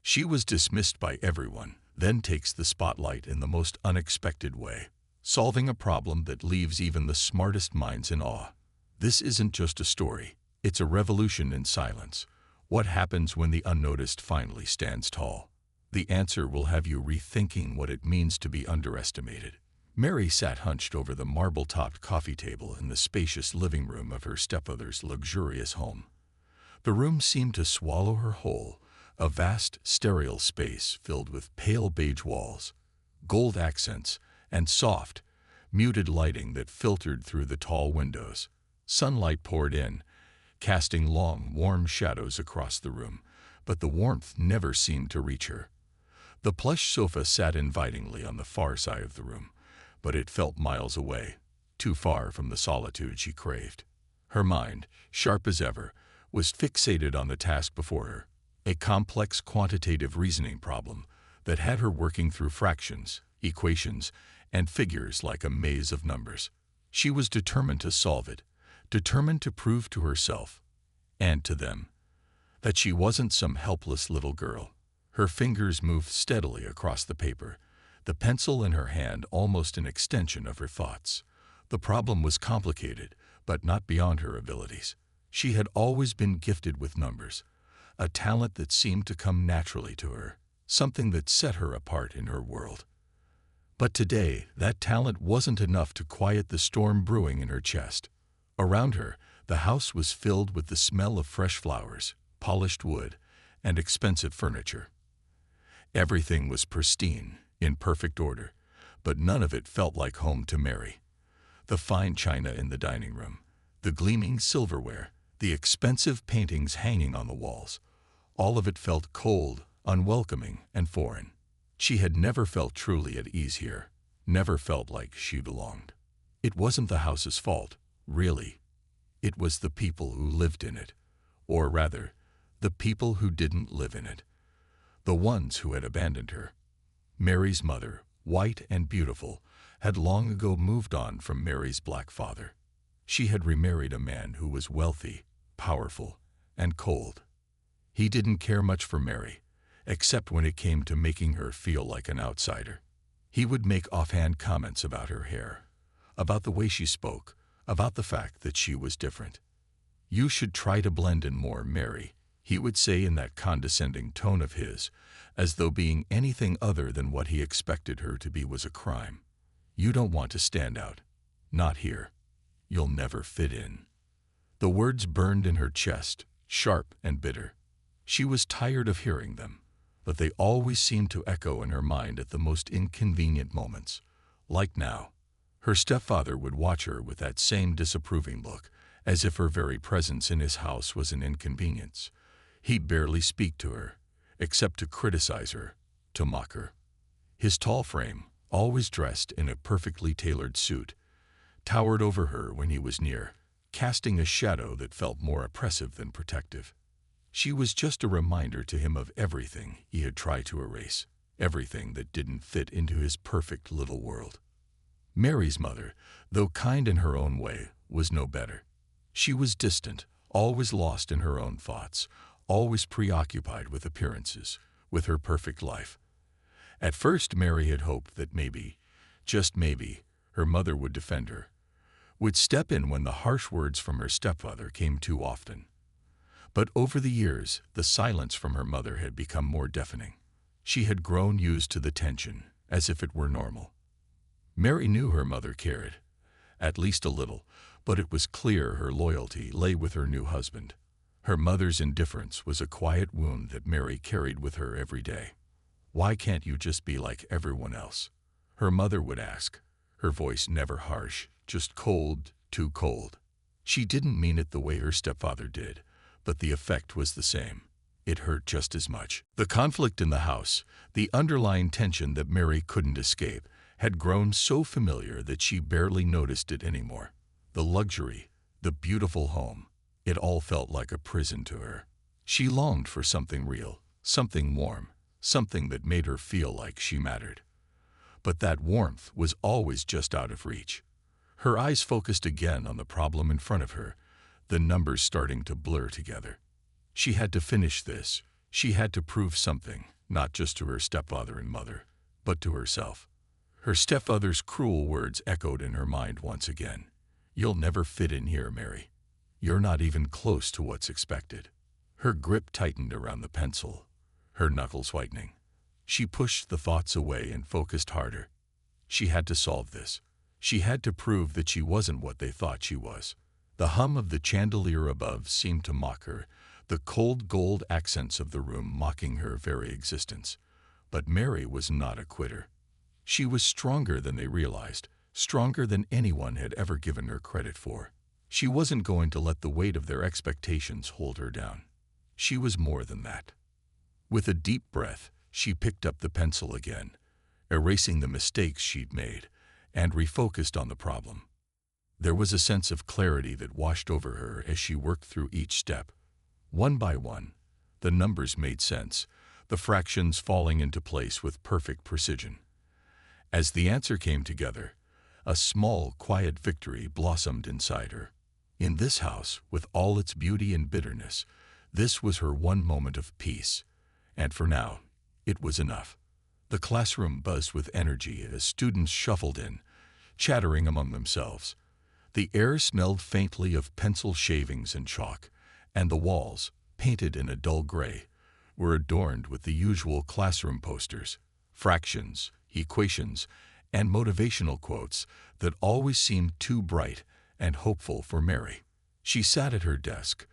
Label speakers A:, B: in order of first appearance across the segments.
A: She was dismissed by everyone, then takes the spotlight in the most unexpected way, solving a problem that leaves even the smartest minds in awe. This isn't just a story, it's a revolution in silence. What happens when the unnoticed finally stands tall? The answer will have you rethinking what it means to be underestimated. Mary sat hunched over the marble-topped coffee table in the spacious living room of her stepmother's luxurious home. The room seemed to swallow her whole, a vast, sterile space filled with pale beige walls, gold accents, and soft, muted lighting that filtered through the tall windows. Sunlight poured in, casting long, warm shadows across the room, but the warmth never seemed to reach her. The plush sofa sat invitingly on the far side of the room, but it felt miles away, too far from the solitude she craved. Her mind, sharp as ever, was fixated on the task before her, a complex quantitative reasoning problem that had her working through fractions, equations, and figures like a maze of numbers. She was determined to solve it, determined to prove to herself, and to them, that she wasn't some helpless little girl. Her fingers moved steadily across the paper, the pencil in her hand almost an extension of her thoughts. The problem was complicated, but not beyond her abilities. She had always been gifted with numbers, a talent that seemed to come naturally to her, something that set her apart in her world. But today, that talent wasn't enough to quiet the storm brewing in her chest. Around her, the house was filled with the smell of fresh flowers, polished wood, and expensive furniture. Everything was pristine, in perfect order, but none of it felt like home to Mary. The fine china in the dining room, the gleaming silverware, the expensive paintings hanging on the walls, all of it felt cold, unwelcoming, and foreign. She had never felt truly at ease here, never felt like she belonged. It wasn't the house's fault, really. It was the people who lived in it, or rather, the people who didn't live in it, the ones who had abandoned her. Mary's mother, white and beautiful, had long ago moved on from Mary's black father. She had remarried a man who was wealthy, powerful, and cold. He didn't care much for Mary, except when it came to making her feel like an outsider. He would make offhand comments about her hair, about the way she spoke, about the fact that she was different. "You should try to blend in more, Mary," he would say in that condescending tone of his, as though being anything other than what he expected her to be was a crime. "You don't want to stand out. Not here. You'll never fit in." The words burned in her chest, sharp and bitter. She was tired of hearing them, but they always seemed to echo in her mind at the most inconvenient moments. Like now, her stepfather would watch her with that same disapproving look, as if her very presence in his house was an inconvenience. He'd barely speak to her, except to criticize her, to mock her. His tall frame, always dressed in a perfectly tailored suit, towered over her when he was near, casting a shadow that felt more oppressive than protective. She was just a reminder to him of everything he had tried to erase, everything that didn't fit into his perfect little world. Mary's mother, though kind in her own way, was no better. She was distant, always lost in her own thoughts, always preoccupied with appearances, with her perfect life. At first, Mary had hoped that maybe, just maybe, her mother would defend her, would step in when the harsh words from her stepfather came too often. But over the years, the silence from her mother had become more deafening. She had grown used to the tension, as if it were normal. Mary knew her mother cared, at least a little, but it was clear her loyalty lay with her new husband. Her mother's indifference was a quiet wound that Mary carried with her every day. "Why can't you just be like everyone else?" her mother would ask, her voice never harsh, just cold, too cold. She didn't mean it the way her stepfather did, but the effect was the same. It hurt just as much. The conflict in the house, the underlying tension that Mary couldn't escape, had grown so familiar that she barely noticed it anymore. The luxury, the beautiful home, it all felt like a prison to her. She longed for something real, something warm, something that made her feel like she mattered. But that warmth was always just out of reach. Her eyes focused again on the problem in front of her, the numbers starting to blur together. She had to finish this. She had to prove something, not just to her stepfather and mother, but to herself. Her stepfather's cruel words echoed in her mind once again. "You'll never fit in here, Mary. You're not even close to what's expected." Her grip tightened around the pencil, her knuckles whitening. She pushed the thoughts away and focused harder. She had to solve this. She had to prove that she wasn't what they thought she was. The hum of the chandelier above seemed to mock her, the cold gold accents of the room mocking her very existence. But Mary was not a quitter. She was stronger than they realized, stronger than anyone had ever given her credit for. She wasn't going to let the weight of their expectations hold her down. She was more than that. With a deep breath, she picked up the pencil again, erasing the mistakes she'd made, and refocused on the problem. There was a sense of clarity that washed over her as she worked through each step. One by one, the numbers made sense, the fractions falling into place with perfect precision. As the answer came together, a small, quiet victory blossomed inside her. In this house, with all its beauty and bitterness, this was her one moment of peace. And for now, it was enough. The classroom buzzed with energy as students shuffled in, chattering among themselves. The air smelled faintly of pencil shavings and chalk, and the walls, painted in a dull gray, were adorned with the usual classroom posters, fractions, equations, and motivational quotes that always seemed too bright and hopeful for Mary. She sat at her desk,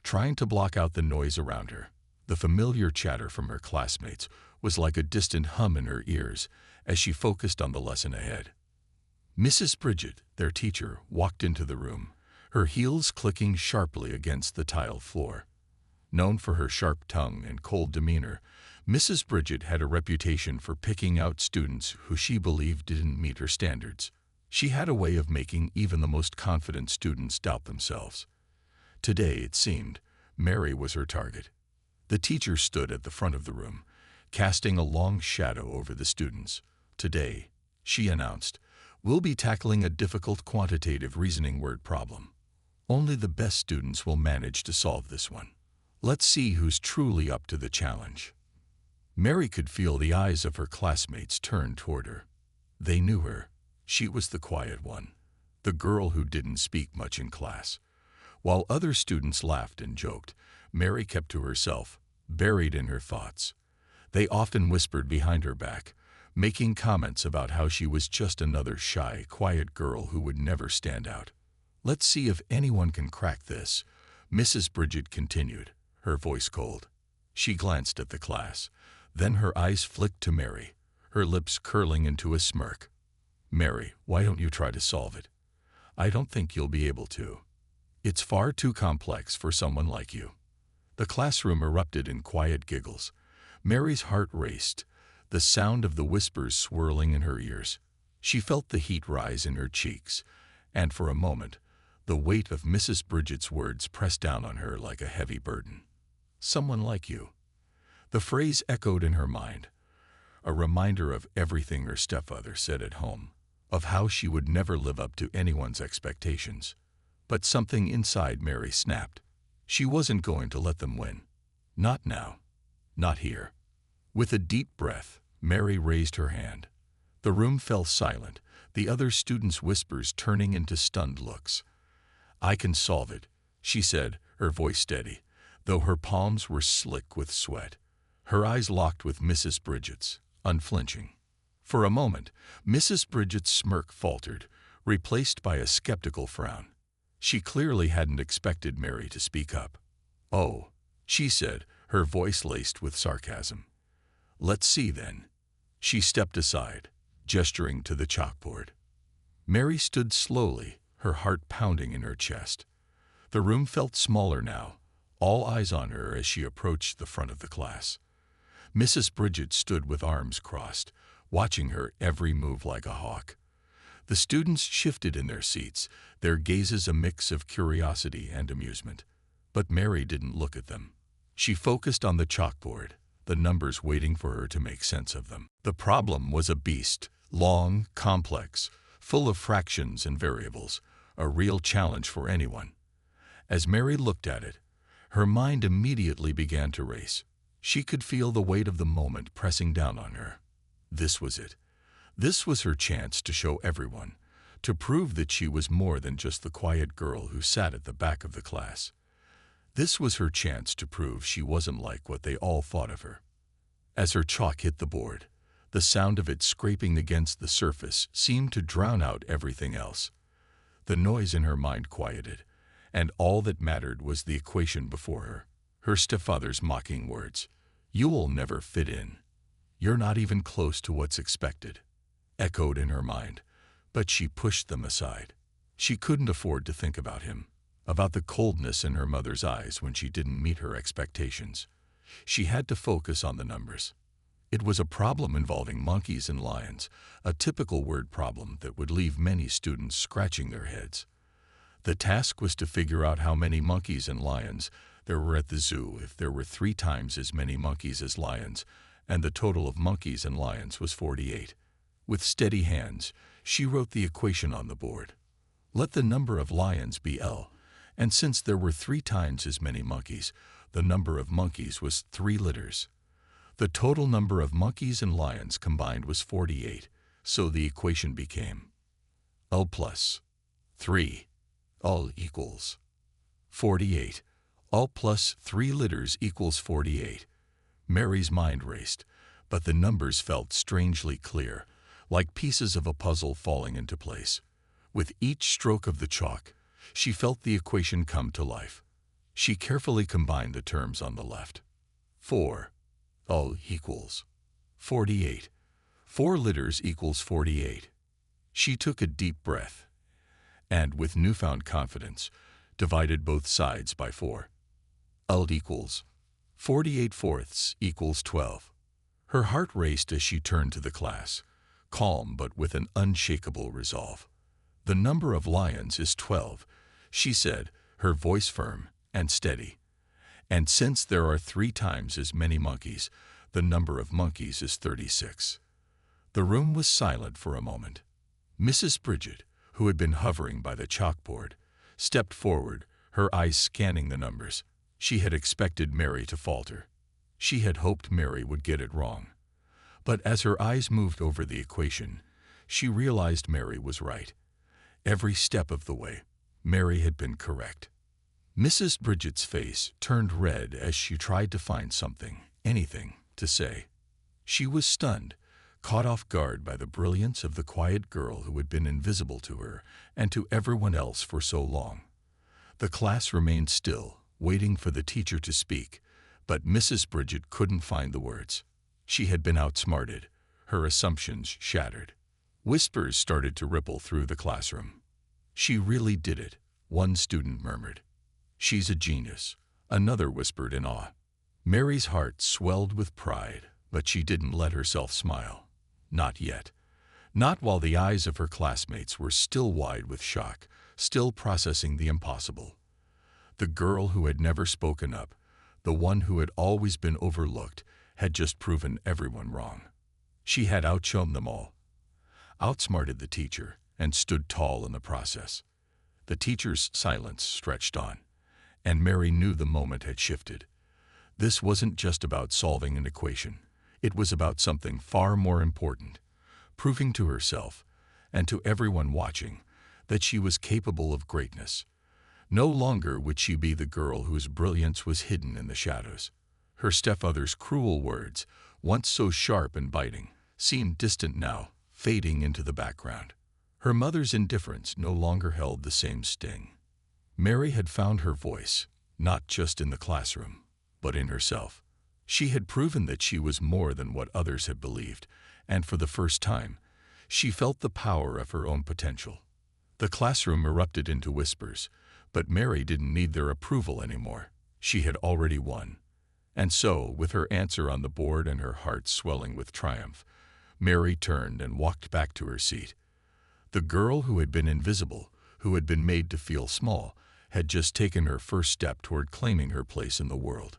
A: trying to block out the noise around her. The familiar chatter from her classmates was like a distant hum in her ears as she focused on the lesson ahead. Mrs. Bridget, their teacher, walked into the room, her heels clicking sharply against the tiled floor. Known for her sharp tongue and cold demeanor, Mrs. Bridget had a reputation for picking out students who she believed didn't meet her standards. She had a way of making even the most confident students doubt themselves. Today, it seemed, Mary was her target. The teacher stood at the front of the room, casting a long shadow over the students. "Today," she announced, "we'll be tackling a difficult quantitative reasoning word problem. Only the best students will manage to solve this one. Let's see who's truly up to the challenge." Mary could feel the eyes of her classmates turn toward her. They knew her. She was the quiet one, the girl who didn't speak much in class. While other students laughed and joked, Mary kept to herself, buried in her thoughts. They often whispered behind her back, making comments about how she was just another shy, quiet girl who would never stand out. "Let's see if anyone can crack this," Mrs. Bridget continued, her voice cold. She glanced at the class. Then her eyes flicked to Mary, her lips curling into a smirk. "Mary, why don't you try to solve it? I don't think you'll be able to. It's far too complex for someone like you." The classroom erupted in quiet giggles. Mary's heart raced, the sound of the whispers swirling in her ears. She felt the heat rise in her cheeks, and for a moment, the weight of Mrs. Bridget's words pressed down on her like a heavy burden. "Someone like you." The phrase echoed in her mind, a reminder of everything her stepfather said at home, of how she would never live up to anyone's expectations. But something inside Mary snapped. She wasn't going to let them win. Not now. Not here. With a deep breath, Mary raised her hand. The room fell silent, the other students' whispers turning into stunned looks. "I can solve it," she said, her voice steady, though her palms were slick with sweat. Her eyes locked with Mrs. Bridget's, unflinching. For a moment, Mrs. Bridget's smirk faltered, replaced by a skeptical frown. She clearly hadn't expected Mary to speak up. "Oh," she said, her voice laced with sarcasm. "Let's see, then." She stepped aside, gesturing to the chalkboard. Mary stood slowly, her heart pounding in her chest. The room felt smaller now, all eyes on her as she approached the front of the class. Mrs. Bridget stood with arms crossed, watching her every move like a hawk. The students shifted in their seats, their gazes a mix of curiosity and amusement. But Mary didn't look at them. She focused on the chalkboard, the numbers waiting for her to make sense of them. The problem was a beast, long, complex, full of fractions and variables, a real challenge for anyone. As Mary looked at it, her mind immediately began to race. She could feel the weight of the moment pressing down on her. This was it. This was her chance to show everyone, to prove that she was more than just the quiet girl who sat at the back of the class. This was her chance to prove she wasn't like what they all thought of her. As her chalk hit the board, the sound of it scraping against the surface seemed to drown out everything else. The noise in her mind quieted, and all that mattered was the equation before her, her stepfather's mocking words. "You'll never fit in. You're not even close to what's expected," echoed in her mind, but she pushed them aside. She couldn't afford to think about him, about the coldness in her mother's eyes when she didn't meet her expectations. She had to focus on the numbers. It was a problem involving monkeys and lions, a typical word problem that would leave many students scratching their heads. The task was to figure out how many monkeys and lions there were at the zoo if there were 3 times as many monkeys as lions, and the total of monkeys and lions was 48. With steady hands, she wrote the equation on the board. Let the number of lions be L, and since there were 3 times as many monkeys, the number of monkeys was 3 litters. The total number of monkeys and lions combined was 48, so the equation became L plus 3, L equals 48. L plus 3 litters equals 48. Mary's mind raced, but the numbers felt strangely clear, like pieces of a puzzle falling into place. With each stroke of the chalk, she felt the equation come to life. She carefully combined the terms on the left. 4 L equals 48. 4 litters equals 48. She took a deep breath and, with newfound confidence, divided both sides by 4. L equals 48 fourths equals 12. Her heart raced as she turned to the class, calm but with an unshakable resolve. "The number of lions is 12, she said, her voice firm and steady. "And since there are 3 times as many monkeys, the number of monkeys is 36. The room was silent for a moment. Mrs. Bridget, who had been hovering by the chalkboard, stepped forward, her eyes scanning the numbers. She had expected Mary to falter. She had hoped Mary would get it wrong. But as her eyes moved over the equation, she realized Mary was right. Every step of the way, Mary had been correct. Mrs. Bridget's face turned red as she tried to find something, anything, to say. She was stunned, caught off guard by the brilliance of the quiet girl who had been invisible to her and to everyone else for so long. The class remained still, waiting for the teacher to speak, but Mrs. Bridget couldn't find the words. She had been outsmarted, her assumptions shattered. Whispers started to ripple through the classroom. "She really did it," one student murmured. "She's a genius," another whispered in awe. Mary's heart swelled with pride, but she didn't let herself smile. Not yet. Not while the eyes of her classmates were still wide with shock, still processing the impossible. The girl who had never spoken up, the one who had always been overlooked, had just proven everyone wrong. She had outshone them all, outsmarted the teacher, and stood tall in the process. The teacher's silence stretched on, and Mary knew the moment had shifted. This wasn't just about solving an equation. It was about something far more important, proving to herself, and to everyone watching, that she was capable of greatness. No longer would she be the girl whose brilliance was hidden in the shadows. Her stepfather's cruel words, once so sharp and biting, seemed distant now, fading into the background. Her mother's indifference no longer held the same sting. Mary had found her voice, not just in the classroom, but in herself. She had proven that she was more than what others had believed, and for the first time, she felt the power of her own potential. The classroom erupted into whispers, but Mary didn't need their approval anymore. She had already won. And so, with her answer on the board and her heart swelling with triumph, Mary turned and walked back to her seat. The girl who had been invisible, who had been made to feel small, had just taken her first step toward claiming her place in the world.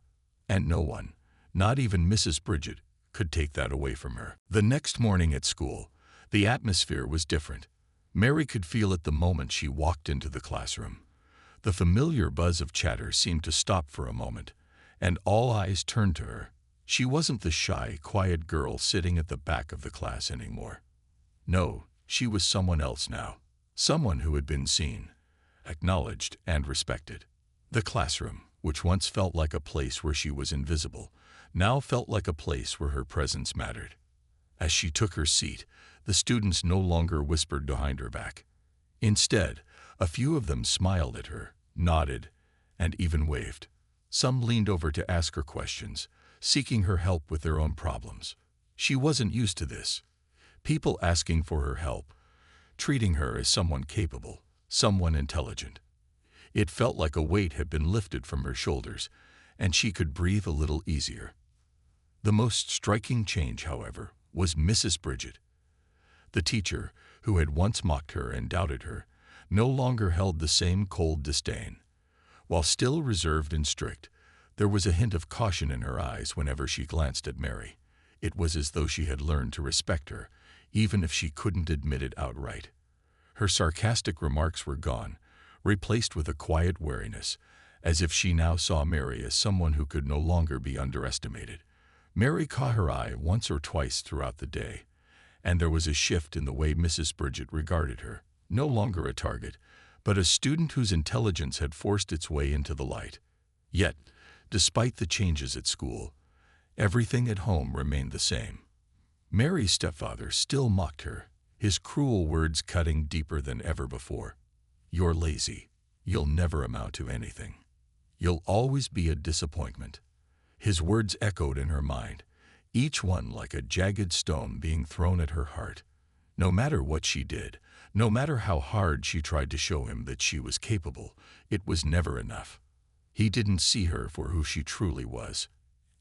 A: And no one, not even Mrs. Bridget, could take that away from her. The next morning at school, the atmosphere was different. Mary could feel it the moment she walked into the classroom. The familiar buzz of chatter seemed to stop for a moment, and all eyes turned to her. She wasn't the shy, quiet girl sitting at the back of the class anymore. No, she was someone else now. Someone who had been seen, acknowledged, and respected. The classroom, which once felt like a place where she was invisible, now felt like a place where her presence mattered. As she took her seat, the students no longer whispered behind her back. Instead, a few of them smiled at her, nodded, and even waved. Some leaned over to ask her questions, seeking her help with their own problems. She wasn't used to this. People asking for her help, treating her as someone capable, someone intelligent. It felt like a weight had been lifted from her shoulders, and she could breathe a little easier. The most striking change, however, was Mrs. Bridget. The teacher, who had once mocked her and doubted her, no longer held the same cold disdain. While still reserved and strict, there was a hint of caution in her eyes whenever she glanced at Mary. It was as though she had learned to respect her, even if she couldn't admit it outright. Her sarcastic remarks were gone, replaced with a quiet wariness, as if she now saw Mary as someone who could no longer be underestimated. Mary caught her eye once or twice throughout the day, and there was a shift in the way Mrs. Bridget regarded her. No longer a target, but a student whose intelligence had forced its way into the light. Yet, despite the changes at school, everything at home remained the same. Mary's stepfather still mocked her, his cruel words cutting deeper than ever before. "You're lazy. You'll never amount to anything. You'll always be a disappointment." His words echoed in her mind, each one like a jagged stone being thrown at her heart. No matter what she did, no matter how hard she tried to show him that she was capable, it was never enough. He didn't see her for who she truly was,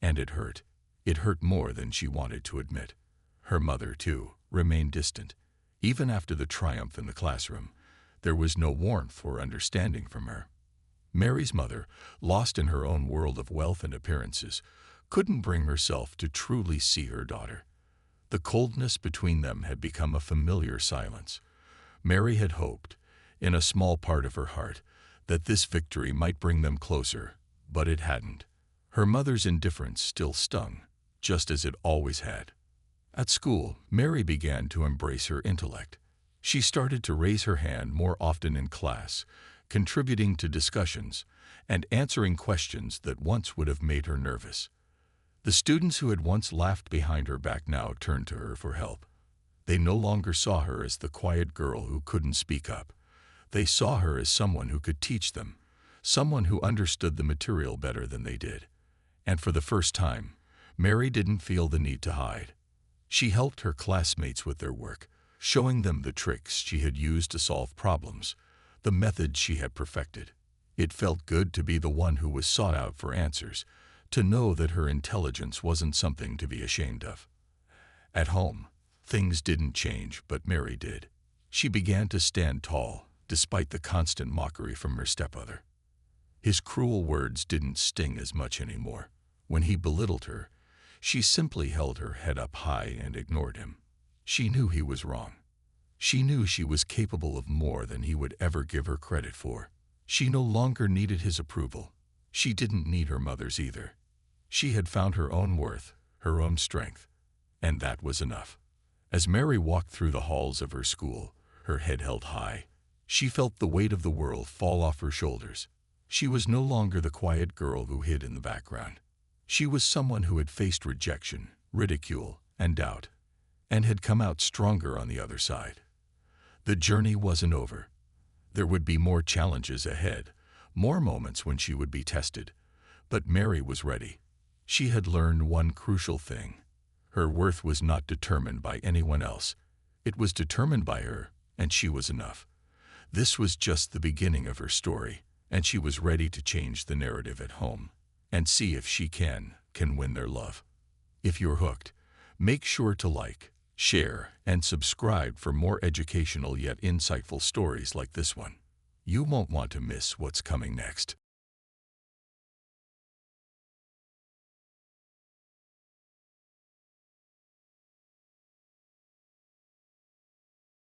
A: and it hurt. It hurt more than she wanted to admit. Her mother, too, remained distant. Even after the triumph in the classroom, there was no warmth or understanding from her. Mary's mother, lost in her own world of wealth and appearances, couldn't bring herself to truly see her daughter. The coldness between them had become a familiar silence. Mary had hoped, in a small part of her heart, that this victory might bring them closer, but it hadn't. Her mother's indifference still stung, just as it always had. At school, Mary began to embrace her intellect. She started to raise her hand more often in class, contributing to discussions and answering questions that once would have made her nervous. The students who had once laughed behind her back now turned to her for help. They no longer saw her as the quiet girl who couldn't speak up. They saw her as someone who could teach them, someone who understood the material better than they did. And for the first time, Mary didn't feel the need to hide. She helped her classmates with their work, showing them the tricks she had used to solve problems, the methods she had perfected. It felt good to be the one who was sought out for answers, to know that her intelligence wasn't something to be ashamed of. At home, things didn't change, but Mary did. She began to stand tall, despite the constant mockery from her stepmother. His cruel words didn't sting as much anymore. When he belittled her, she simply held her head up high and ignored him. She knew he was wrong. She knew she was capable of more than he would ever give her credit for. She no longer needed his approval. She didn't need her mother's either. She had found her own worth, her own strength, and that was enough. As Mary walked through the halls of her school, her head held high, she felt the weight of the world fall off her shoulders. She was no longer the quiet girl who hid in the background. She was someone who had faced rejection, ridicule, and doubt, and had come out stronger on the other side. The journey wasn't over. There would be more challenges ahead, more moments when she would be tested. But Mary was ready. She had learned one crucial thing. Her worth was not determined by anyone else. It was determined by her, and she was enough. This was just the beginning of her story, and she was ready to change the narrative at home and see if she can win their love. If you're hooked, make sure to like, share, and subscribe for more educational yet insightful stories like this one. You won't want to miss what's coming next.